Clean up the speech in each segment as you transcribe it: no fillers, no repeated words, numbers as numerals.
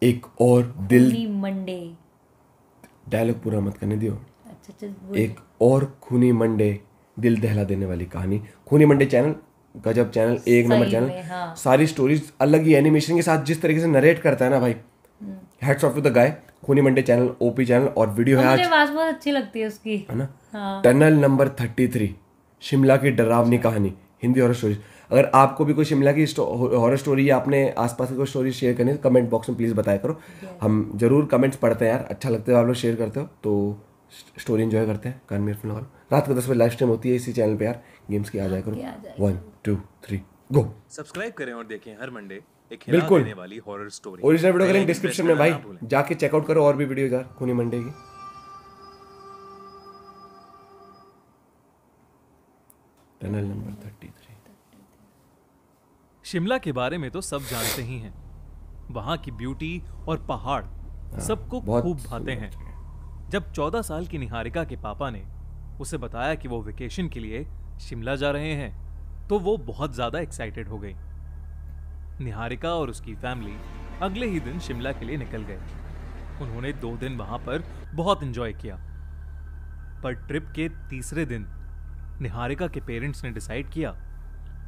एक और दिल, खूनी मंडे। डायलॉग पूरा मत करने दियो। अच्छा एक और खूनी मंडे, दिल दहला देने वाली कहानी। खूनी मंडे चैनल गजब चैनल, एक नंबर सही चैनल। में, हाँ। सारी स्टोरीज अलग ही एनिमेशन के साथ जिस तरीके से नरेट करता है ना भाई, hats off to the guy. खूनी मंडे चैनल, ओपी चैनल। और वीडियो और है मुझे आज, आवाज बहुत अच्छी लगती है उसकी। है ना, हाँ। टनल नंबर 33, शिमला की डरावनी कहानी, हिंदी हॉरर स्टोरीज। अगर आपको भी कोई शिमला की हॉरर स्टोरी या अपने आसपास की कोई स्टोरी शेयर करनी है तो कमेंट बॉक्स में प्लीज़ बताया करो। हम जरूर कमेंट्स पढ़ते हैं यार, अच्छा लगता है आप लोग शेयर करते हो तो स्टोरी एंजॉय करते हैं। कान में ईयरफोन लगा लो। रात को 10 बजे लाइव स्ट्रीम होती है इसी चैनल पे यार, गेम्स की आ जाया करो। क्या आ जाएगा। 1 2 3 गो। सब्सक्राइब करें और देखें हर मंडे एक हिला बिल्कुल, देने वाली हॉरर स्टोरी। ओरिजिनल वीडियो का bell link icon press description में करना भाई, ना भूलें। जाके चेकआउट करो और भी वीडियो यार खूनी मंडे की। Tunnel number 33। शिमला के बारे में तो सब जानते ही हैं। वहां की ब्यूटी और पहाड़ सबको बहुत खूब भाते सुंदर हैं। जगह। जब 14 साल की निहारिका के पापा ने उसे बताया कि वो वेकेशन के लिए शिमला जा रहे हैं तो वो बहुत ज्यादा एक्साइटेड हो गई। निहारिका और उसकी फैमिली अगले ही दिन शिमला के लिए निकल गए। उन्होंने 2 दिन वहां पर बहुत एंजॉय किया। पर ट्रिप के तीसरे दिन निहारिका के पेरेंट्स ने डिसाइड किया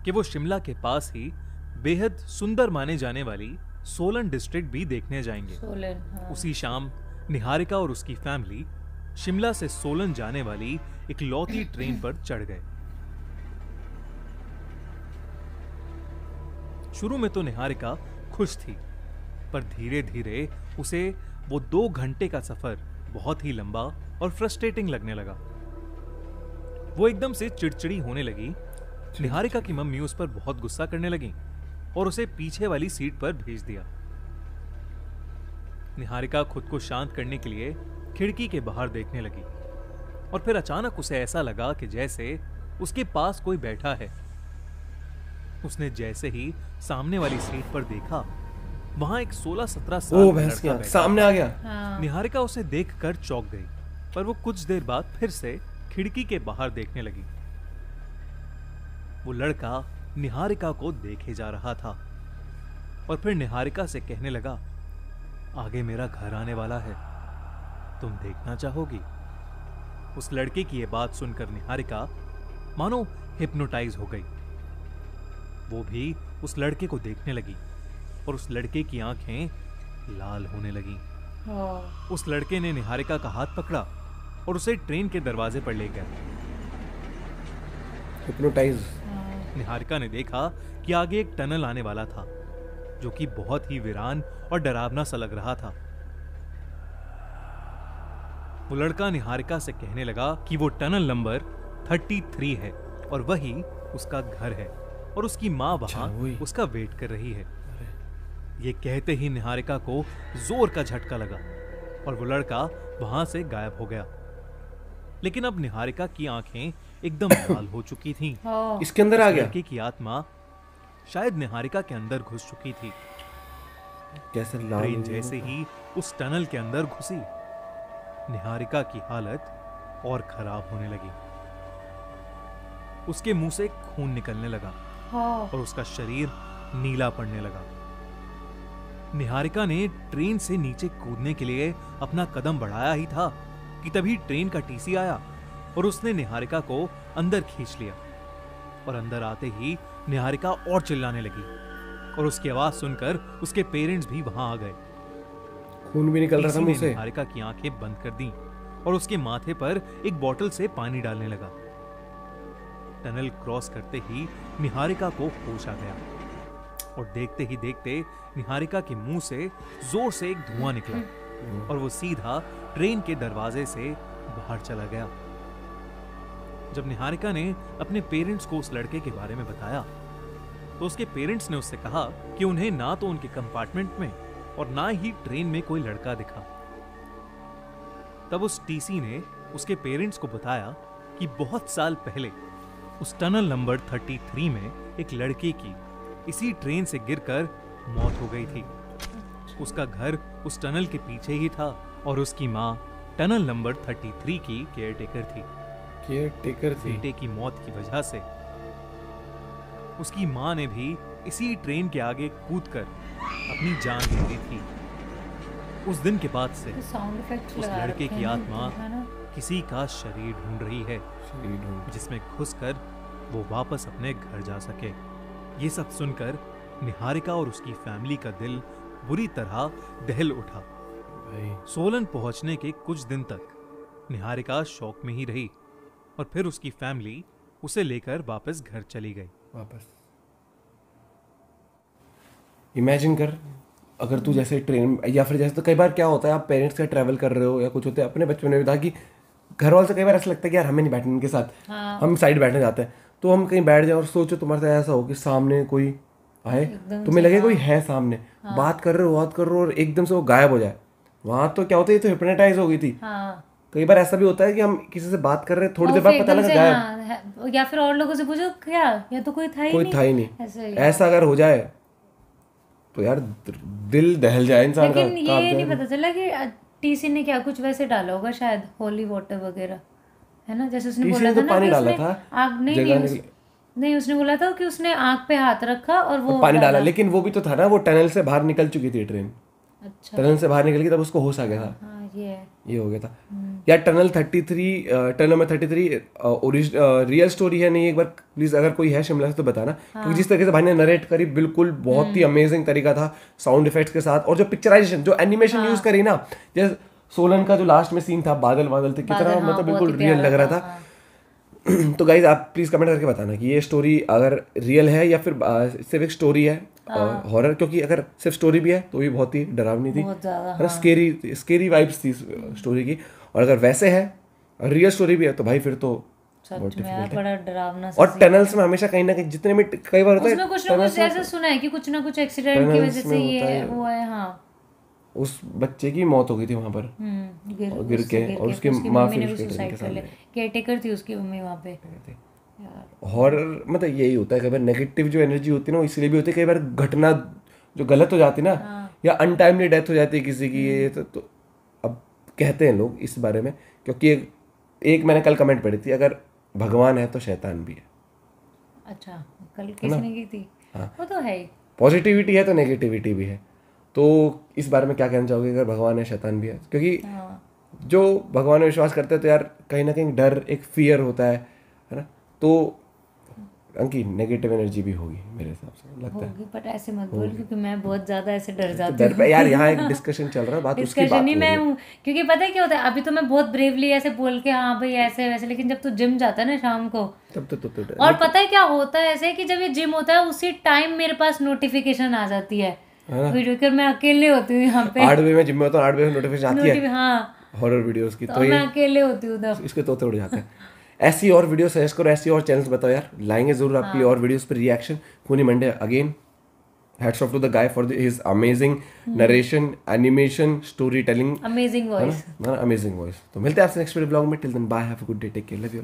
कि वो शिमला के पास ही बेहद सुंदर माने जाने वाली सोलन डिस्ट्रिक्ट भी देखने जाएंगे। सोलन, हाँ। उसी शाम निहारिका और उसकी फैमिली शिमला से सोलन जाने वाली इकलौती ट्रेन पर चढ़ गए। शुरू में तो निहारिका खुश थी, पर धीरे धीरे उसे वो 2 घंटे का सफर बहुत ही लंबा और फ्रस्ट्रेटिंग लगने लगा। वो एकदम से चिड़चिड़ी होने लगी। निहारिका की मम्मी उस पर बहुत गुस्सा करने लगी और उसे पीछे वाली सीट पर भेज दिया। निहारिका खुद को शांत करने के लिए खिड़की के बाहर देखने लगी और फिर अचानक उसे ऐसा लगा कि जैसे उसके पास कोई बैठा है। उसने जैसे ही सामने वाली सीट पर देखा, वहां एक 16-17 साल ओ का भैंस लड़का क्या बैठा सामने था। आ गया। हाँ। निहारिका उसे देखकर चौंक गई, पर वो कुछ देर बाद फिर से खिड़की के बाहर देखने लगी। वो लड़का निहारिका को देखे जा रहा था और फिर निहारिका से कहने लगा, आगे मेरा घर आने वाला है, तुम देखना चाहोगी? उस लड़के की यह बात सुनकर निहारिका मानो हिप्नोटाइज हो गई। वो भी उस लड़के को देखने लगी और उस लड़के की आंखें लाल होने लगी। हाँ। उस लड़के ने निहारिका का हाथ पकड़ा और उसे ट्रेन के दरवाजे पर ले गया। हिप्नोटाइज। निहारिका ने देखा कि आगे एक टनल आने वाला था जो कि बहुत ही वीरान और डरावना सा लग रहा था। वो लड़का निहारिका से कहने लगा कि वो टनल नंबर 33 है और वही उसका घर है और उसकी माँ वहां वही। उसका वेट कर रही है। ये कहते ही निहारिका को जोर का झटका लगा और वो लड़का वहां से गायब हो गया। लेकिन अब निहारिका की आंखें एकदम लाल हो चुकी थीं। हाँ। इसके अंदर आ उस गया। लड़के की आत्मा शायद निहारिका के अंदर घुस चुकी थी। कैसे लाल ट्रेन हो गया? जैसे ही उस टनल के अंदर घुसी, निहारिका की हालत और खराब होने लगी। उसके मुंह से खून निकलने लगा हाँ। और उसका शरीर नीला पड़ने लगा। निहारिका ने ट्रेन से नीचे कूदने के लिए अपना कदम बढ़ाया ही था कि तभी ट्रेन का टीसी आया और उसने निहारिका को अंदर खींच लिया और अंदर आते ही निहारिका और चिल्लाने लगी और उसकी आवाज सुनकर उसके पेरेंट्स भी वहां आ गए। खून भी निकल रहा था टीसी ने मुंह से। निहारिका की आंखें बंद कर दी और उसके माथे पर एक बोतल से पानी डालने लगा। टनल क्रॉस करते ही निहारिका को होश आ गया और देखते ही देखते निहारिका के मुंह से जोर से एक धुआं निकला और वो सीधा ट्रेन के दरवाजे से बाहर चला गया। जब निहारिका ने अपने पेरेंट्स को उस लड़के के बारे में बताया तो उसके पेरेंट्स ने उससे कहा कि उन्हें ना तो उनके कंपार्टमेंट में और ना ही ट्रेन में कोई लड़का दिखा। तब उस टीसी ने उसके पेरेंट्स को बताया कि बहुत साल पहले उस टनल नंबर 33 में एक लड़के की इसी ट्रेन से गिरकर मौत हो गई थी। उसका घर उस टनल के पीछे ही था और उसकी माँ टनल नंबर 33 की केयरटेकर थी। केयरटेकर थी। बेटे की मौत की वजह से उसकी माँ ने भी इसी ट्रेन के आगे कूदकर अपनी जान दे दी थी। उस दिन के बाद से साउंड इफेक्ट्स उस लगा लड़के रखे की हैं आत्मा है ना। किसी का शरीर ढूंढ रही है जिसमें घुसकर वो वापस अपने घर जा सके। ये सब सुनकर निहारिका और उसकी फैमिली का दिल बुरी तरह दहल उठा। भाई सोलन पहुंचने के कुछ दिन तक निहारिका शौक में ही रही और फिर उसकी फैमिली उसे लेकर वापस घर चली गई। वापस इमेजिन कर, अगर तू जैसे ट्रेन या फिर जैसे, तो कई बार क्या होता है आप पेरेंट्स के ट्रैवल कर रहे हो या कुछ होते हैं, अपने बचपन में भी था कि घर वालों से कई बार ऐसा लगता है कि यार हमें नहीं बैठने इनके साथ, हम साइड बैठने जाते हैं, तो हम कहीं बैठ जाए और सोचो तुम्हारे साथ ऐसा हो कि सामने कोई आए, तुम्हें लगे कोई है सामने, बात कर रहे हो और एकदम से वो गायब हो जाए, वहां तो क्या होता है, ये तो हिप्नोटाइज हो गई थी। कई बार ऐसा भी होता है कि हम किसी से बात कर रहे हैं, थोड़ी देर बाद पता लगा गायब, या फिर और लोगों से पूछो क्या, या तो कोई था ही नहीं। ऐसा अगर हो जाए तो यार दिल दहल जाए इंसान का। लेकिन ये नहीं पता चला कि टीसी ने क्या कुछ वैसे डाला होगा शायद, होली वाटर वगैरह, है ना, जैसे उसने बोला था ना कि उसने आग नहीं उसने बोला था कि उसने आग पे हाथ रखा और वो पानी डाला, लेकिन वो भी तो था ना, वो टनल से बाहर निकल चुकी थी ट्रेन। अच्छा, टनल से बाहर निकल गई तब उसको होश आ गया था। हाँ ये हो गया था यार। टनल 33 टनल में 33 रियल स्टोरी है नहीं, एक बार प्लीज अगर कोई है शिमला से तो बताना, क्योंकि जिस तरीके से भाई ने नरेट करी बिल्कुल बहुत ही अमेजिंग तरीका था, साउंड इफेक्ट्स के साथ, और जो पिक्चराइजेशन जो एनिमेशन यूज करी ना, जैसे सोलन का जो लास्ट में सीन था, बादल बादल थे, कितना मतलब बिल्कुल रियल लग रहा था। तो गाइज आप प्लीज कमेंट करके बताना कि ये स्टोरी अगर रियल है या फिर सिर्फ एक स्टोरी है हॉरर, क्योंकि अगर सिर्फ स्टोरी भी है तो भी बहुत ही डरावनी थी, है ना, स्केरी वाइब्स थी स्टोरी की, और अगर वैसे है रियल स्टोरी भी है तो भाई फिर तो सच में यार बड़ा डरावना। और टनल्स में हमेशा कहीं ना कहीं जितने में कई बार होता है, कुछ ना कुछ ऐसा सुना है कि कुछ ना कुछ एक्सीडेंट की वजह से ये हुआ है। हाँ, उस बच्चे की मौत हो गई थी वहां पर गिर के, और उसकी माँ फिर केयरटेकर थी उसकी मम्मी वहां पे। हॉरर मतलब यही होता है, कई बार नेगेटिव जो एनर्जी होती है ना, इसलिए भी होती है, कई बार घटना जो गलत हो जाती है ना, या अनटाइमली डेथ हो जाती है किसी की, ये तो अब कहते हैं लोग इस बारे में, क्योंकि एक मैंने कल कमेंट पढ़ी थी, अगर भगवान है तो शैतान भी है। अच्छा, कल किसी ने की थी, वो तो है ही, पॉजिटिविटी है तो नेगेटिविटी भी है। तो इस बारे में क्या कहना चाहोगे, अगर भगवान है शैतान भी है? क्योंकि जो भगवान में विश्वास करते हैं तो यार कहीं ना कहीं डर, एक फियर होता है ना, तो अंकी नेगेटिव एनर्जी भी होगी मेरे हिसाब से लगता है। बट ऐसे मत बोल, क्योंकि मैं बहुत ज्यादा ऐसे डर जाती हूँ यार। यहाँ एक डिस्कशन चल रहा है, बात उसकी बात नहीं मैं हूँ, क्योंकि पता है क्या होता है, अभी तो मैं बहुत ब्रेवली ऐसे बोल के हाँ भाई ऐसे वैसे, लेकिन जब तू जिम जाता है ना शाम को, तब तो और पता है क्या होता है ऐसे कि जब ये जिम होता है उसी टाइम मेरे पास नोटिफिकेशन आ जाती है वीडियो की, मैं अकेले होती हूँ यहाँ पे 8 बजे में जिम में होता हूँ, 8 बजे नोटिफिकेशन आती है हाँ हॉरर वीडियोस की, तो मैं अकेले होती हूँ तब, इसके तोते उड़ जाते हैं। ऐसी और वीडियो सजेस्ट करो, ऐसी और चैनल्स बताओ यार, लाएंगे जरूर आपके लिए और वीडियोस पर रिएक्शन। खूनी Monday again, hats off to the guy for his amazing narration, animation, story telling, amazing voice, amazing voice. तो मिलते हैं आपसे नेक्स्ट वीडियो ब्लॉग में, till then bye, have a good day, take care, love you.